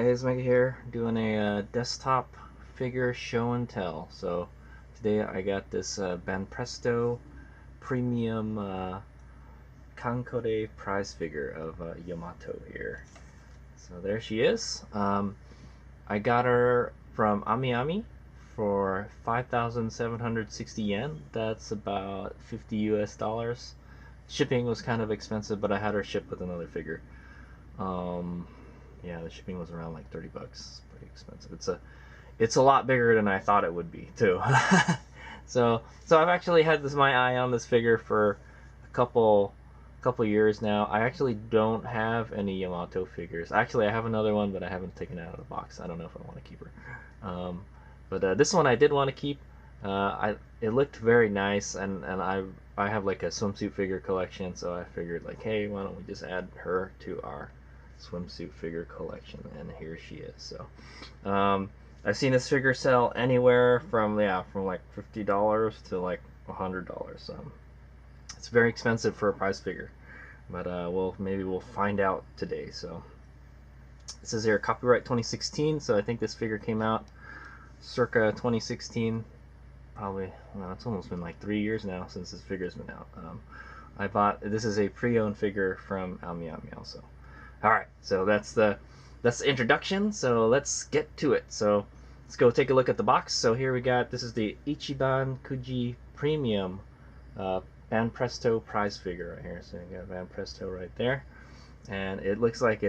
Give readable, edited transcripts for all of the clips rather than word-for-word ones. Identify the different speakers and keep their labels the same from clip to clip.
Speaker 1: Alright, it's Mega here, doing a desktop figure show and tell. So today I got this Banpresto premium Kancolle prize figure of Yamato here. So there she is. I got her from Ami for 5,760 yen. That's about 50 US dollars. Shipping was kind of expensive, but I had her shipped with another figure. Yeah, the shipping was around like 30 bucks. It's pretty expensive. It's a lot bigger than I thought it would be too. so I've actually had my eye on this figure for a couple years now. I actually don't have any Yamato figures. Actually, I have another one, but I haven't taken it out of the box. I don't know if I want to keep her. But this one I did want to keep. It looked very nice, and I have like a swimsuit figure collection, so I figured like, hey, why don't we just add her to our swimsuit figure collection, and here she is. So I've seen this figure sell anywhere from like $50 to like $100. It's very expensive for a prize figure, but maybe we'll find out today. So it says here copyright 2016, so I think this figure came out circa 2016. Probably, well, it's almost been like 3 years now since this figure's been out. I bought this is a pre-owned figure from Ami also. All right, so that's the introduction. So let's get to it. So let's go take a look at the box. So here we got, this is the Ichiban Kuji Premium Banpresto prize figure right here. So you got Banpresto right there, and it looks like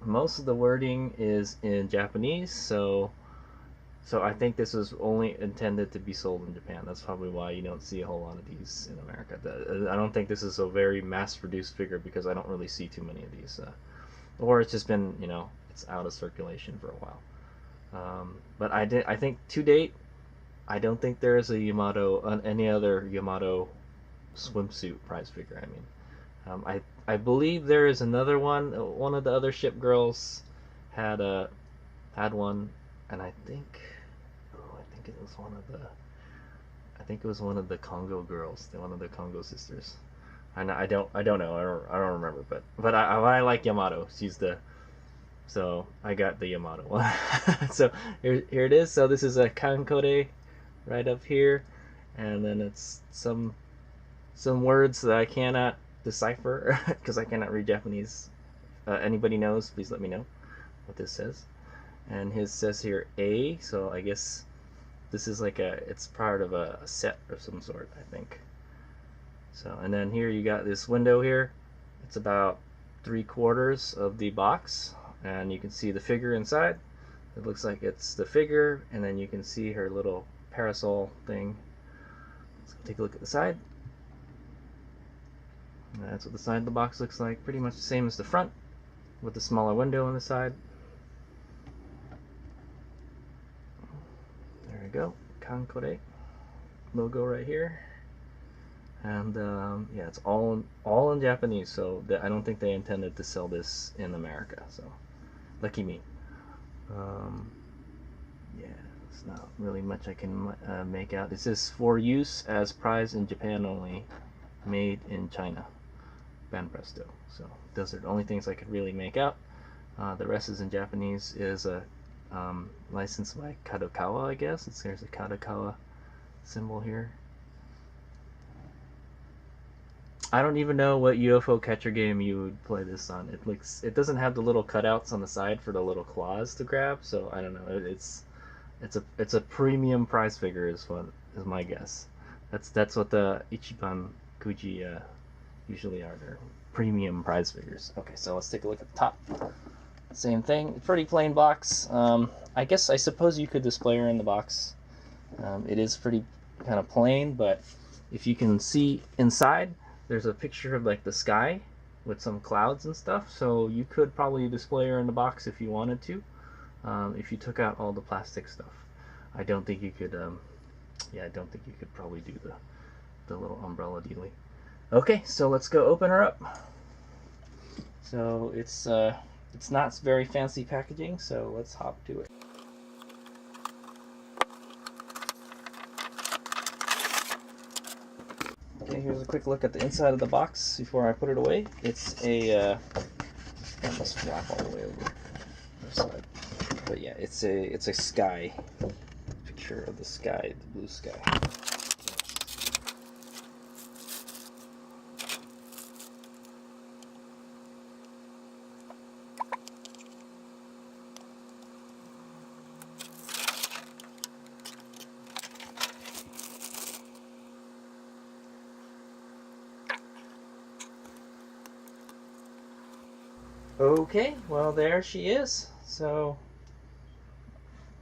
Speaker 1: most of the wording is in Japanese. So I think this was only intended to be sold in Japan. That's probably why you don't see a whole lot of these in America. I don't think this is a very mass-produced figure because I don't really see too many of these. Or it's just been, it's out of circulation for a while. But I think to date, I don't think there is a Yamato, any other Yamato swimsuit prize figure. I mean, I believe there is another one. One of the other ship girls had one, and I think it was one of the Congo girls, one of the Congo sisters. I don't know. I don't remember. But I like Yamato. So I got the Yamato one. So here it is. So this is a Kancolle right up here, and then it's some words that I cannot decipher because I cannot read Japanese. Anybody knows? Please let me know what this says. And his says here A. So I guess this is like it's part of a set of some sort, I think. So, and then here you got this window here. It's about 3/4 of the box, and you can see the figure inside. It looks like it's the figure, and then you can see her little parasol thing. Let's take a look at the side. And that's what the side of the box looks like. Pretty much the same as the front, with the smaller window on the side. There we go, Kancolle logo right here. And yeah, it's all in Japanese, so I don't think they intended to sell this in America. So lucky me. Yeah, it's not really much I can make out. This is for use as prize in Japan only, made in China. Banpresto. So those are the only things I could really make out. The rest is in Japanese. Is a licensed by Kancolle, I guess. There's a Kancolle symbol here. I don't even know what UFO catcher game you would play this on. It doesn't have the little cutouts on the side for the little claws to grab, so I don't know. It's a premium prize figure is my guess. That's what the Ichiban Kuji usually are. They're premium prize figures. Okay, so let's take a look at the top. Same thing, pretty plain box. I suppose you could display her in the box. It is pretty kind of plain, but if you can see inside, there's a picture of like the sky with some clouds and stuff, so you could probably display her in the box if you wanted to, if you took out all the plastic stuff. I don't think you could, I don't think you could probably do the little umbrella dealy. Okay, so let's go open her up. So it's not very fancy packaging, so let's hop to it. Okay, here's a quick look at the inside of the box before I put it away. It's a, I must flap all the way over. other side. But yeah, it's a sky picture of the sky, the blue sky. Okay, well there she is. So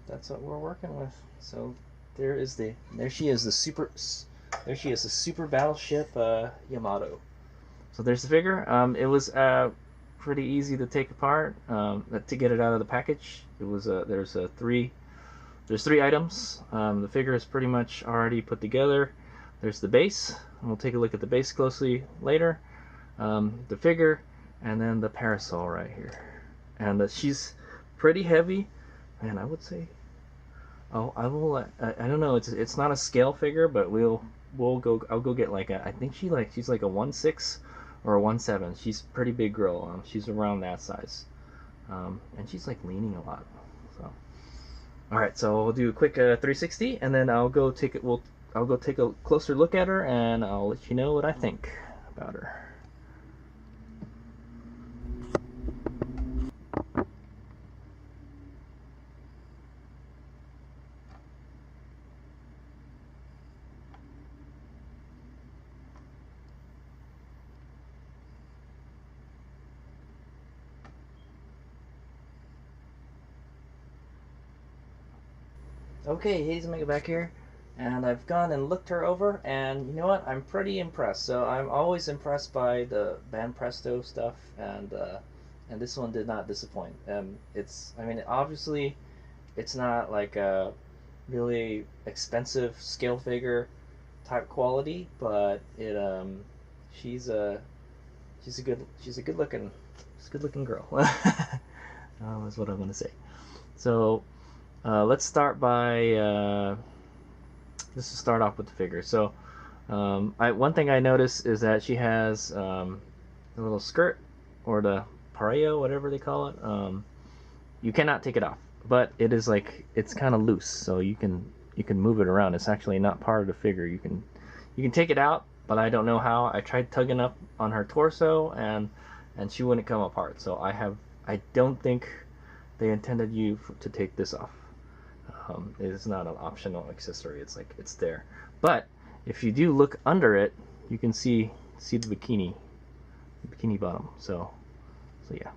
Speaker 1: that's what we're working with. So there she is, the super battleship Yamato. So there's the figure. It was pretty easy to take apart to get it out of the package. It was there's three items. The figure is pretty much already put together. There's the base, and we'll take a look at the base closely later. The figure, and then the parasol right here. And she's pretty heavy, and I would say, oh, I will. I don't know. It's not a scale figure, but I'll go get like I think she's like a 1.6 or a 1.7. She's a pretty big girl. She's around that size, and she's like leaning a lot. So, all right. So we'll do a quick 360, and then I'll go take it. I'll go take a closer look at her, and I'll let you know what I think about her. Okay, Hazelmega back here, and I've gone and looked her over, and you know what? I'm pretty impressed. So I'm always impressed by the Banpresto stuff, and this one did not disappoint. I mean, obviously, it's not like a really expensive scale figure type quality, but she's a good looking girl. That's what I'm gonna say. So. Let's start by let's just start off with the figure. So one thing I noticed is that she has the little skirt, or the pareo, whatever they call it. You cannot take it off, but it is like, it's kind of loose, so you can move it around. It's actually not part of the figure. You can take it out, but I don't know how. I tried tugging up on her torso, and she wouldn't come apart. So I don't think they intended you to take this off. It is not an optional accessory. It's like, it's there. But if you do look under it, you can see the bikini bottom. So yeah,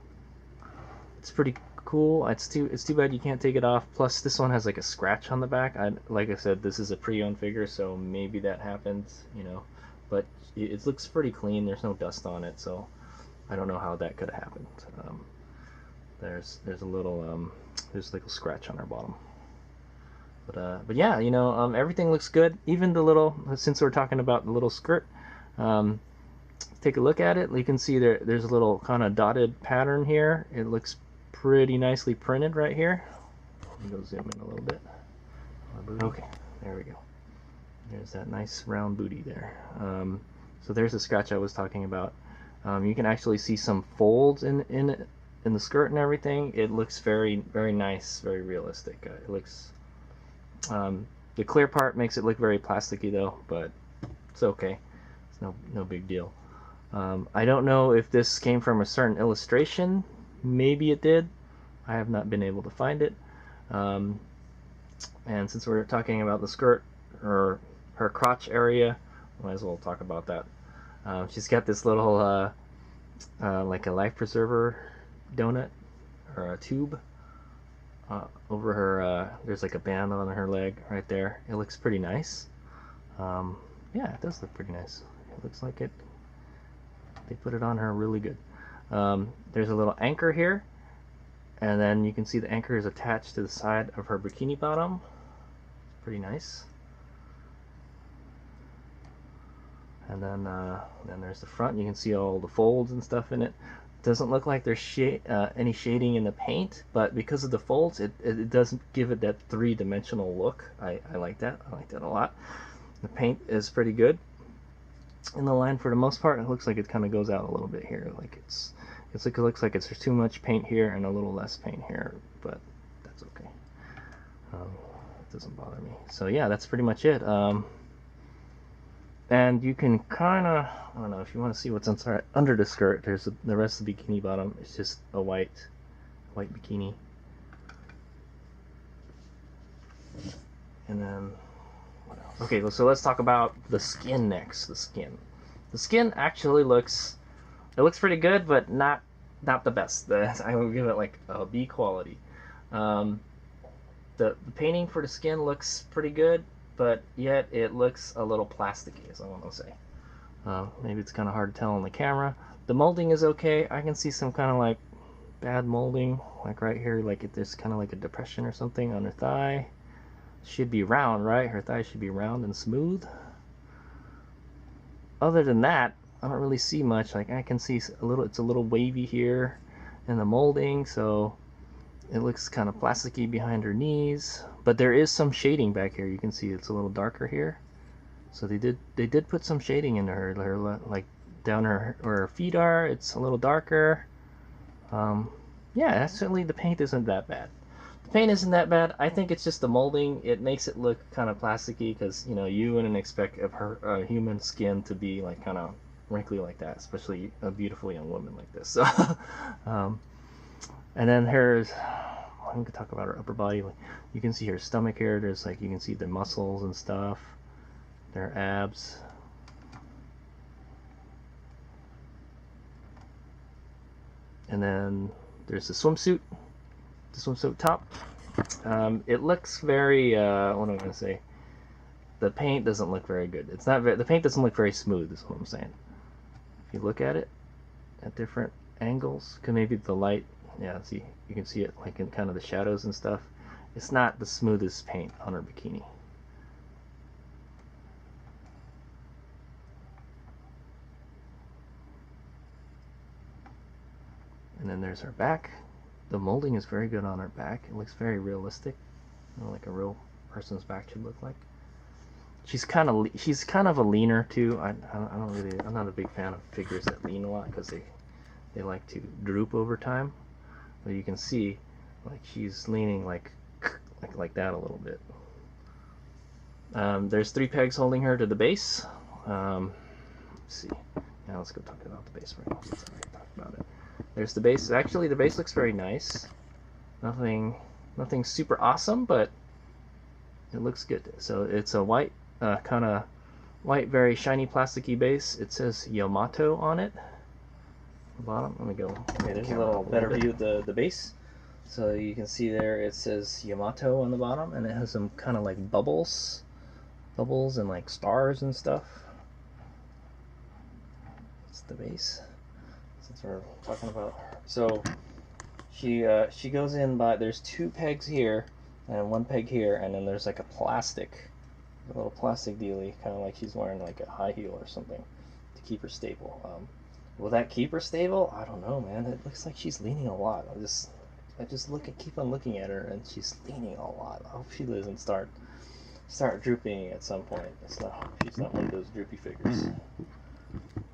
Speaker 1: it's pretty cool. It's too bad you can't take it off. Plus, this one has like a scratch on the back. Like I said, this is a pre-owned figure, so maybe that happens, you know. But it looks pretty clean. There's no dust on it, so I don't know how that could have happened. There's a little there's like a scratch on her bottom. But yeah, you know, everything looks good. Even the little, since we're talking about the little skirt, take a look at it. You can see there's a little kind of dotted pattern here. It looks pretty nicely printed right here. Let me go zoom in a little bit. Okay, there we go. There's that nice round booty there. So there's the scratch I was talking about. You can actually see some folds in the skirt and everything. It looks very, very nice, very realistic. It looks. The clear part makes it look very plasticky though, but it's okay. It's no big deal. I don't know if this came from a certain illustration. Maybe it did. I have not been able to find it. And since we're talking about the skirt, or her crotch area, might as well talk about that. She's got this little like a life preserver donut, or a tube. Over her, there's like a band on her leg right there. It looks pretty nice. Yeah, it does look pretty nice. It looks like it. They put it on her really good. There's a little anchor here, and then you can see the anchor is attached to the side of her bikini bottom. It's pretty nice. And then there's the front. You can see all the folds and stuff in it. Doesn't look like there's any shading in the paint, but because of the folds, it doesn't give it that three-dimensional look. I like that. I like that a lot. The paint is pretty good in the line for the most part. It looks like it kind of goes out a little bit here, like It looks like it's there's too much paint here and a little less paint here, but that's okay. It doesn't bother me. So yeah, that's pretty much it. And you can kind of, I don't know, if you want to see what's inside under the skirt, there's the rest of the bikini bottom. It's just a white bikini. And then, what else? Okay, so let's talk about the skin next. The skin actually looks pretty good, but not the best. I would give it like a B quality. The painting for the skin looks pretty good, but yet it looks a little plasticky, is all I'm gonna say. Maybe it's kind of hard to tell on the camera. The molding is okay. I can see some kind of like bad molding, like right here, like if there's kind of like a depression or something on her thigh. Should be round, right? Her thigh should be round and smooth. Other than that, I don't really see much. Like I can see it's a little wavy here in the molding, so it looks kind of plasticky behind her knees. But there is some shading back here. You can see it's a little darker here. So they did put some shading into her like down where her feet are. It's a little darker. Yeah, actually the paint isn't that bad. The paint isn't that bad. I think it's just the molding. It makes it look kind of plasticky because, you know, you wouldn't expect of her human skin to be like kind of wrinkly like that, especially a beautiful young woman like this. So, and then here's, we can talk about her upper body. You can see her stomach here. There's like, you can see the muscles and stuff. Their abs. And then there's the swimsuit top. It looks very, what am I going to say? The paint doesn't look very good. It's not the paint doesn't look very smooth, is what I'm saying. If you look at it at different angles, maybe the light, yeah, see, you can see it like in kind of the shadows and stuff. It's not the smoothest paint on her bikini. And then there's her back. The molding is very good on her back. It looks very realistic, you know, like a real person's back should look like. She's kind of a leaner too. I'm not a big fan of figures that lean a lot because they like to droop over time. But you can see, like, she's leaning like that a little bit. There's 3 pegs holding her to the base. Let's see. Now let's go talk about the base right now. Let's already talk about it. There's the base. Actually, the base looks very nice. Nothing super awesome, but it looks good. So it's a white, kind of white, very shiny, plasticky base. It says Yamato on it. The bottom. Let me go. Okay, there's a little better view of the base. So you can see there it says Yamato on the bottom, and it has some kind of like bubbles and like stars and stuff. That's the base. Since we're talking about her. So she goes in by, there's 2 pegs here and 1 peg here, and then there's like a little plastic dealie, kind of like she's wearing like a high heel or something to keep her stable. Will that keep her stable? I don't know, man. It looks like she's leaning a lot. I just keep on looking at her, and she's leaning a lot. I hope she doesn't start drooping at some point. She's not one of those droopy figures.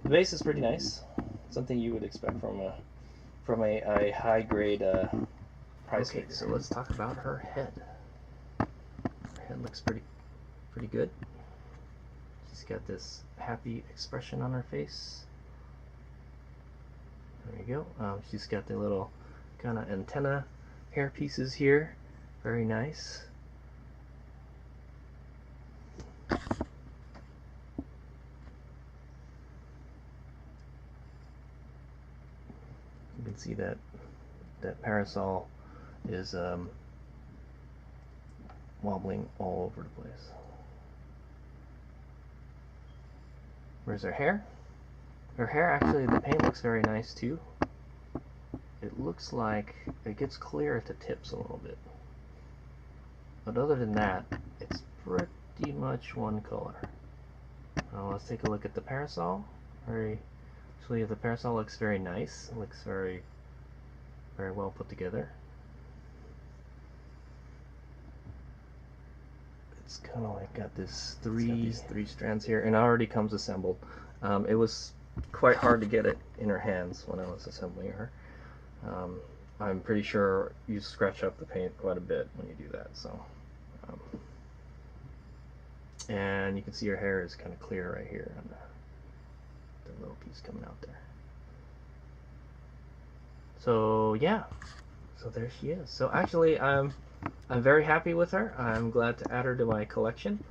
Speaker 1: The base is pretty nice. Something you would expect from a high grade price figure. So let's talk about her head. Her head looks pretty good. She's got this happy expression on her face. There you go. She's got the little kind of antenna hair pieces here. Very nice. You can see that parasol is wobbling all over the place. Where's her hair? Her hair, actually, the paint looks very nice too. It looks like it gets clear at the tips a little bit. But other than that, it's pretty much one color. Let's take a look at the parasol. Actually, the parasol looks very nice. It looks very well put together. It's kind of like got these three strands here, and it already comes assembled. It was quite hard to get it in her hands when I was assembling her. I'm pretty sure you scratch up the paint quite a bit when you do that. So, and you can see her hair is kind of clear right here on the little piece coming out there. So yeah, so there she is. So actually, I'm very happy with her. I'm glad to add her to my collection.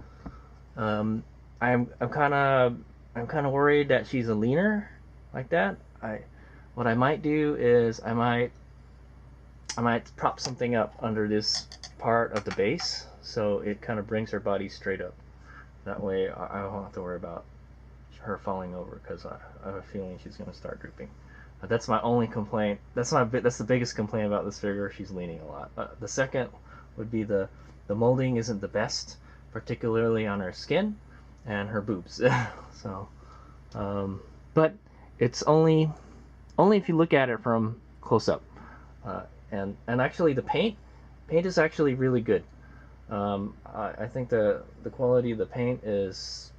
Speaker 1: I'm kind of worried that she's a leaner like that. What I might do is I might prop something up under this part of the base so it kind of brings her body straight up. That way I don't have to worry about her falling over, because I have a feeling she's going to start drooping. That's my only complaint. That's the biggest complaint about this figure. She's leaning a lot. The second would be the molding isn't the best, particularly on her skin and her boobs. So, but it's only if you look at it from close up. And actually the paint is actually really good. I think the quality of the paint is,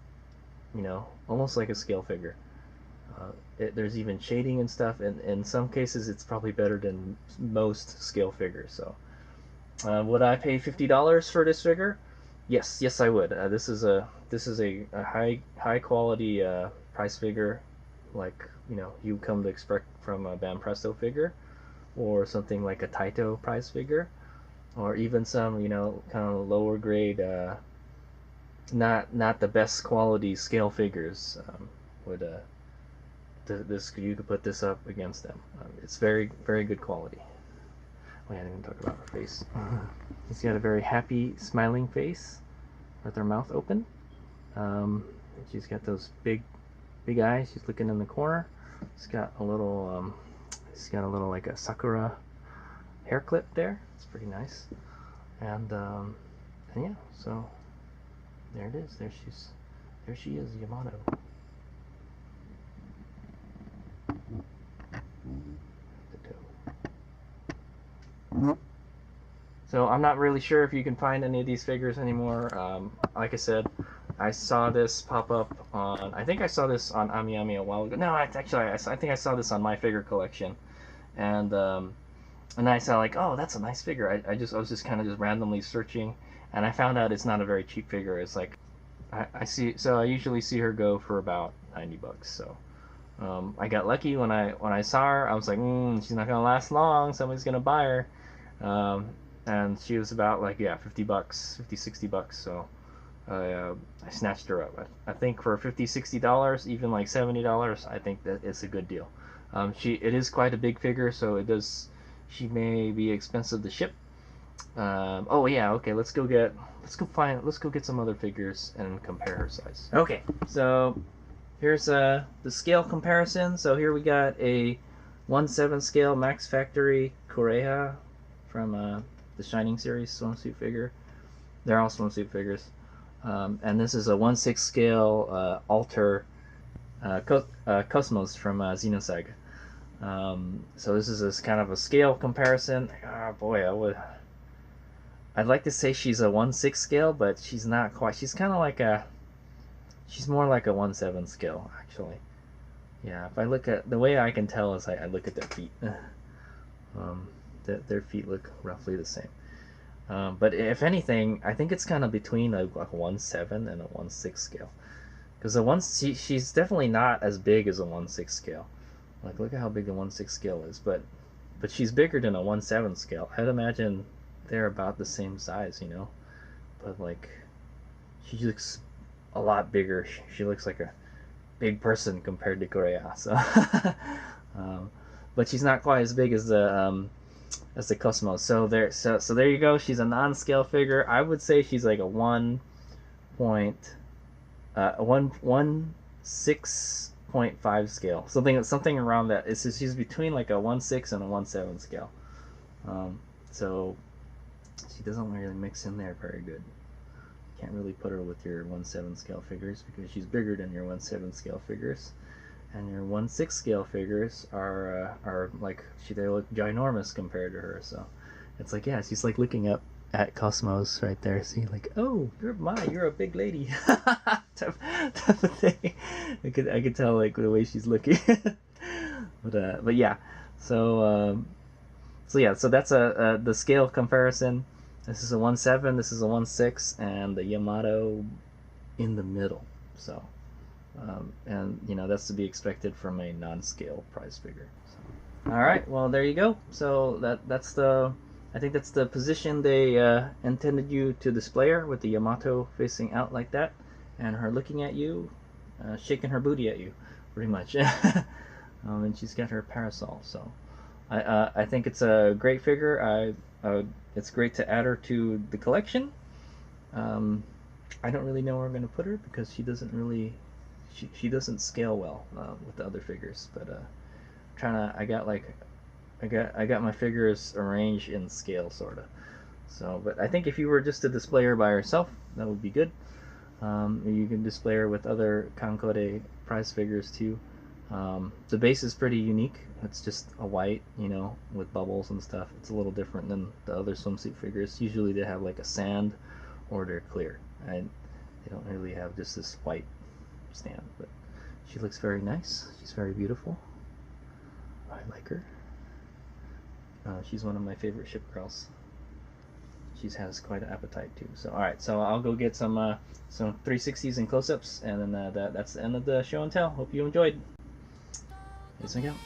Speaker 1: almost like a scale figure. There's even shading and stuff, and in some cases it's probably better than most scale figures. So would I pay $50 for this figure? Yes I would. This is a high quality price figure, like you come to expect from a Banpresto figure, or something like a Taito price figure, or even some kind of lower grade, not the best quality scale figures. You could put this up against them. It's very good quality. Wait, I didn't even talk about her face. She's got a very happy, smiling face with her mouth open. She's got those big eyes. She's looking in the corner. She's got a little like a sakura hair clip there. It's pretty nice. And yeah, so there it is. There she is, Yamato. So I'm not really sure if you can find any of these figures anymore. Like I said, I saw this pop up on, I think I saw this on AmiAmi a while ago. No, I think I saw this on My Figure Collection, and I saw like, oh, that's a nice figure. I was just kind of just randomly searching, and I found out it's not a very cheap figure. It's like I usually see her go for about $90. So I got lucky when I saw her. I was like, she's not gonna last long. Somebody's gonna buy her. And she was about like, yeah, $50, $60. So I snatched her up. I think for $50-$60, even like $70, I think that it's a good deal. It is quite a big figure, so she may be expensive to ship. Oh yeah, okay, let's go get some other figures and compare her size. Okay, so here's the scale comparison. So here we got a 1/7 scale Max Factory Kureha from the Shining series swimsuit figure. They're all swimsuit figures. And this is a 1/6 scale Alter Cosmos from Xenosaga. So this is kind of a scale comparison. Oh boy, I'd like to say she's a 1/6 scale, but she's not quite. She's kind of she's more like a 1/7 scale, actually. Yeah, if I look at, the way I can tell is I look at their feet. Their feet look roughly the same. But if anything, I think it's kind of between like a 1/7 and a 1/6 scale. Because she's definitely not as big as a 1/6 scale. Like, look at how big the 1/6 scale is. But she's bigger than a 1/7 scale. I'd imagine they're about the same size, But like, she looks a lot bigger. She looks like a big person compared to Korea. So, but she's not quite as big as the Cosmos. So there you go. She's a non-scale figure. I would say she's like a 1/6.5 scale. Something around that. She's between like a 1/6 and a 1/7 scale. So she doesn't really mix in there very good. Can't really put her with your 1/7 scale figures because she's bigger than your 1/7 scale figures. And your 1/6 scale figures are like, they look ginormous compared to her. So it's like, yeah, she's like looking up at Cosmos right there. See, like, oh, you're a big lady, type of thing. I could tell like the way she's looking. But yeah, so so that's the scale comparison. This is a 1.7, this is a 1.6, and the Yamato in the middle. So, and you know that's to be expected from a non-scale prize figure. So. All right, well there you go. So that's the I think that's the position they intended you to display her, with the Yamato facing out like that, and her looking at you, shaking her booty at you, pretty much. And she's got her parasol. So I think it's a great figure. It's great to add her to the collection. I don't really know where I'm going to put her because she doesn't really she doesn't scale well with the other figures. But I got my figures arranged in scale sorta. So, but I think if you were just to display her by herself, that would be good. You can display her with other Kancolle prize figures too. The base is pretty unique. It's just a white, you know, with bubbles and stuff. It's a little different than the other swimsuit figures. Usually they have like a sand or they're clear. And they don't really have just this white stand. But she looks very nice. She's very beautiful. I like her. She's one of my favorite ship girls. She has quite an appetite too. So alright, so I'll go get some 360s and close-ups, and then that's the end of the show and tell. Hope you enjoyed. Let's make out.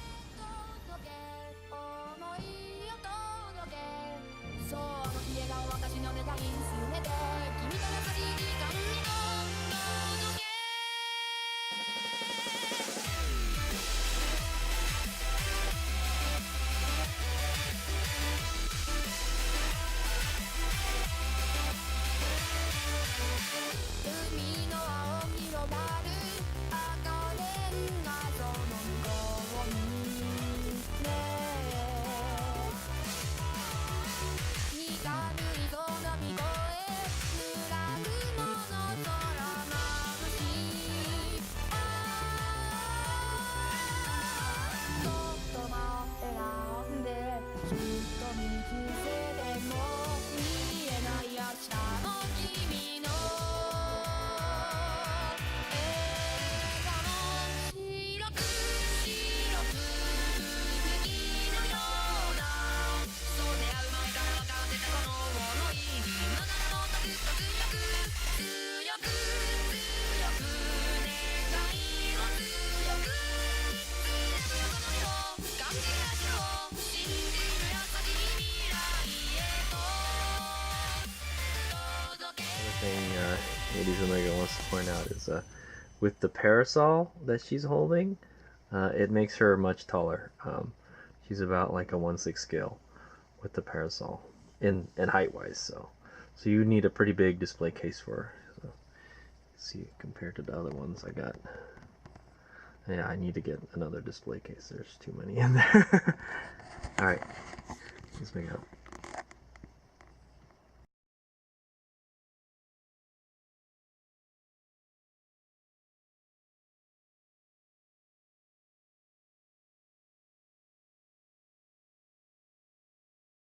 Speaker 1: Ladies Omega wants to point out is with the parasol that she's holding, it makes her much taller. She's about like a 1/6 scale with the parasol in height wise. So you need a pretty big display case for her. So, see, compared to the other ones I got. Yeah, I need to get another display case. There's too many in there. All right, let's make it up.